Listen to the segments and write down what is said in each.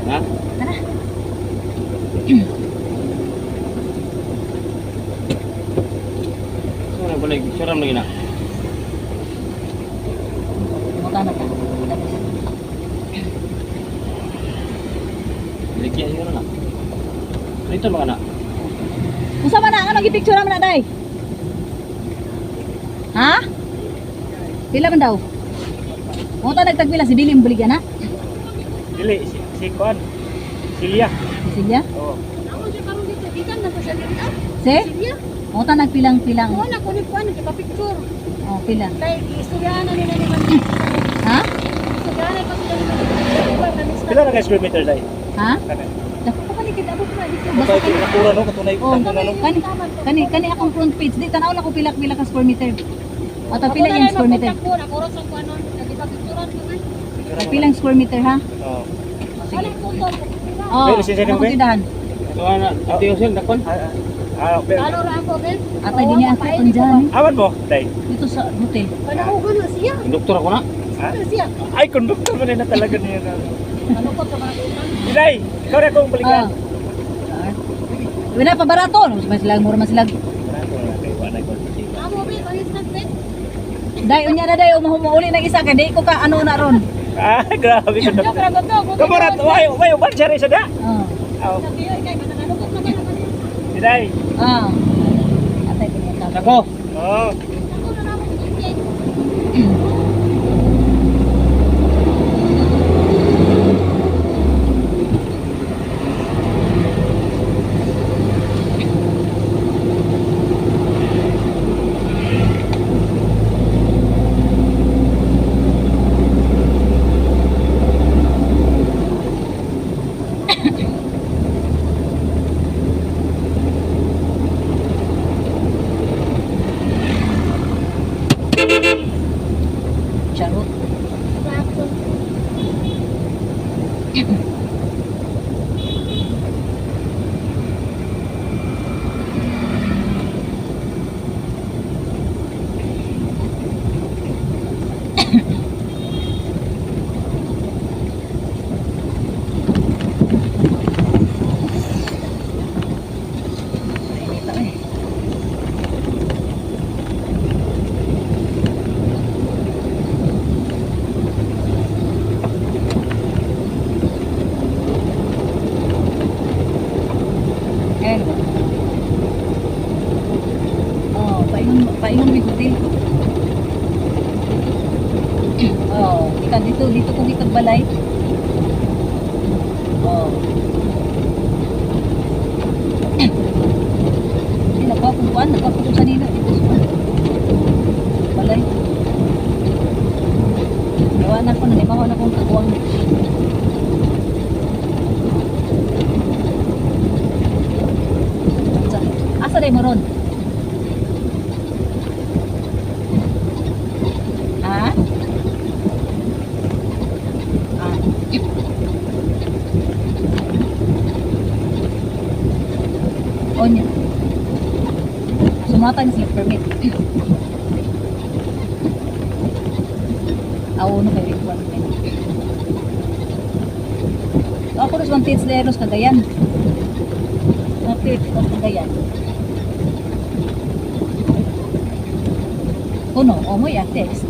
Ha? Tara. Saan na balik? Suram lagi na. Magkano ka? Balikya yun na. Dito mga na. Unsa man na ano gipicture man na day? Ha? Pila man daw? Mo ta nagtagpila si Billy Buligyan na? Dili, si Kuan. Silya. Silya? Oo. Ako siya karon dito, gikan na sa salita. Si? Silya. Mo ta nagpilang-pilang. Ako na kunin ko ano, picture. Oh, pila. Kay istoryahan na nila ni man. Ha? Istoryahan pa sila ni man. Pila na ka square meter dai? Ha? Kana. Dako pa ni kita abot na dito. Basta Basta ito nakura no katunay Oh, tangko no. kani akong front page di tanaw na ko pila ka square meter. O ta pila yung square meter? Ako na kuros ang kuno, nagipapicturean ko man. Ta pilang square meter ha? Oo. Sige. Alam ko to. Oh, Pero lisensya ano mo, ko be? tindahan? Ito na. Ito yung sir. Dakon. Pero Ano ra ako ben? Atay din niya ako dyan. awan mo dai. Dito sa hotel. Ano ko gano siya? Doktor ako na. Ha? Ano siya? Ay konduktor man na talaga niya na. Ano ko sa mga utang? Dai, ikaw ra kong balikan. Wala pa barato. Mas sila mura man sila. Amo ben, panis na ben. Dai unya na dai mauli na isa kay di ko ka ano na ron. Ah, grabe ka. Ako ra ko to. Kamarat, way uban siya rin sa da. Oh. Aw, Sabi ay kay mananalo ko na man. dai. Ah. Atay din niya. Ako. Oh. Ako na naman gitin. Charot. Ayan. Oh, paingon may hotel. Oh, ikan dito kung ikag balay. Oh. Hindi, nagpapunuan sa nila. Dito sa balay. Gawa na ko, nanimawa na kong kaguwang. Asa day mo ron? Ha? Ah. Onya. Sumata ni slip permit. Awo no kay Rikuan. Ako rin one tips leros Cagayan. One tips of Cagayan. Kuno, o mo ya text.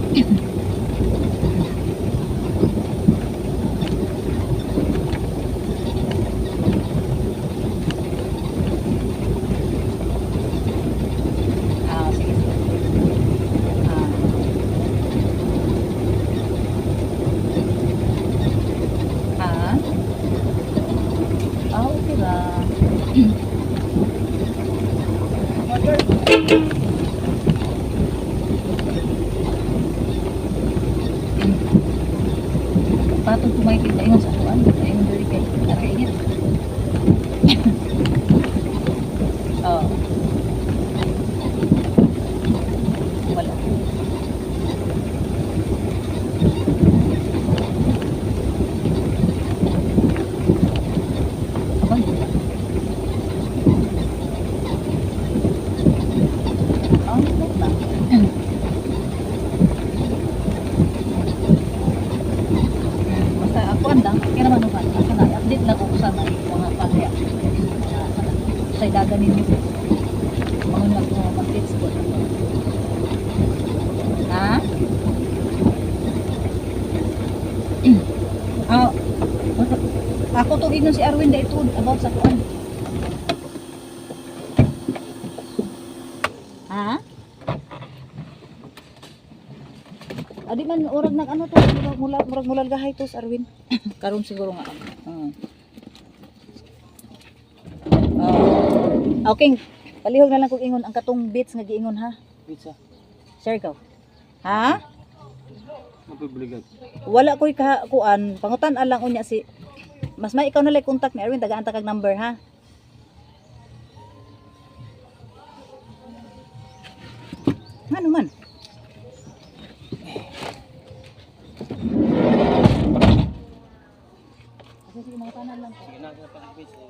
Ah, sige. Ah. Ah, okay lang. Patong kumaikit na yun sa kuwan. Ayun dali kay nakainit. Oh. Wala. Abang. nag-uusan ay mga pasya. Sa dagan ninyo. Mga mag-tips po. Ha? Ah, ako tugig nun si Arwin da ito about sa kuan. Ha? Adi man urag nag ano to murag gahay to si Arwin. Karon siguro nga. Okay, palihog na lang kung ingon ang katong bits nga giingon ha. Pizza. Sir ka. Ha? Mapibligan. Wala ko'y kuan, pangutan lang unya si mas may ikaw na lang contact ni Erwin, tagaan ta kag number ha. Ano man? Sige, mga tanan lang. Sige na, pag-pizza.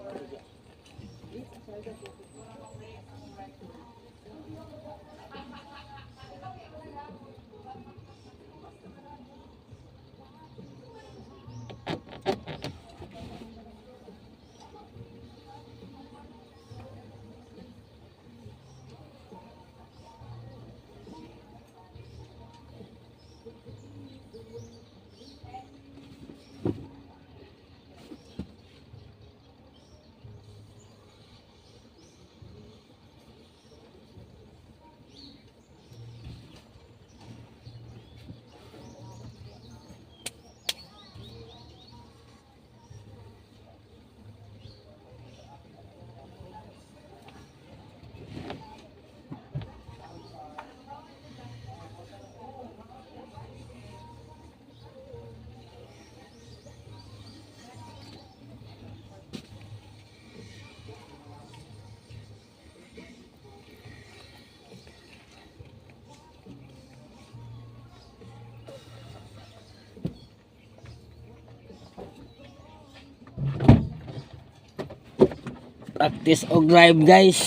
Practice og drive guys.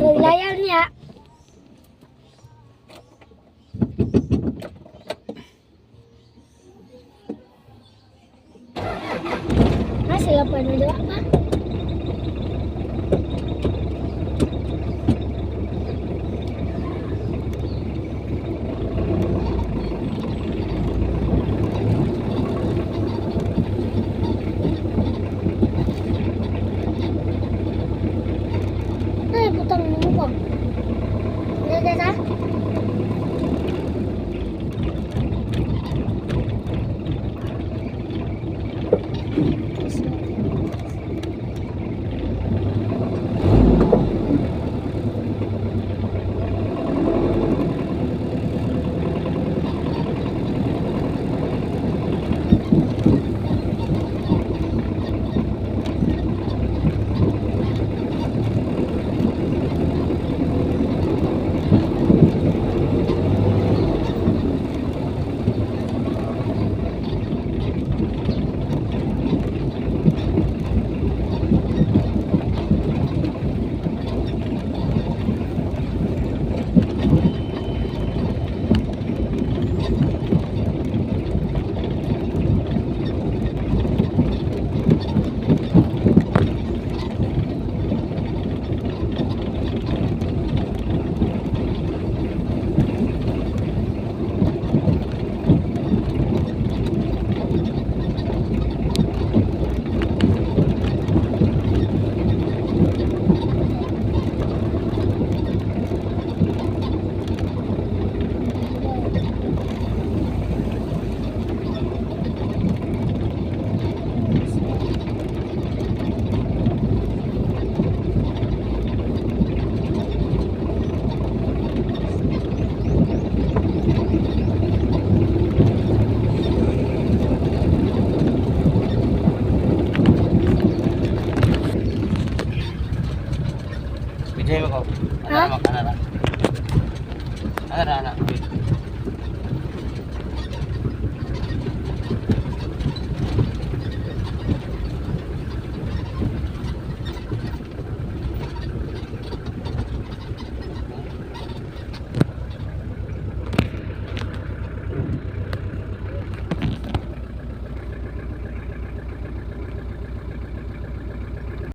Layaw niya. Masaya pa na diwa pa. Ay, putang mo ko. Dada. Bijay mo ko. Ha?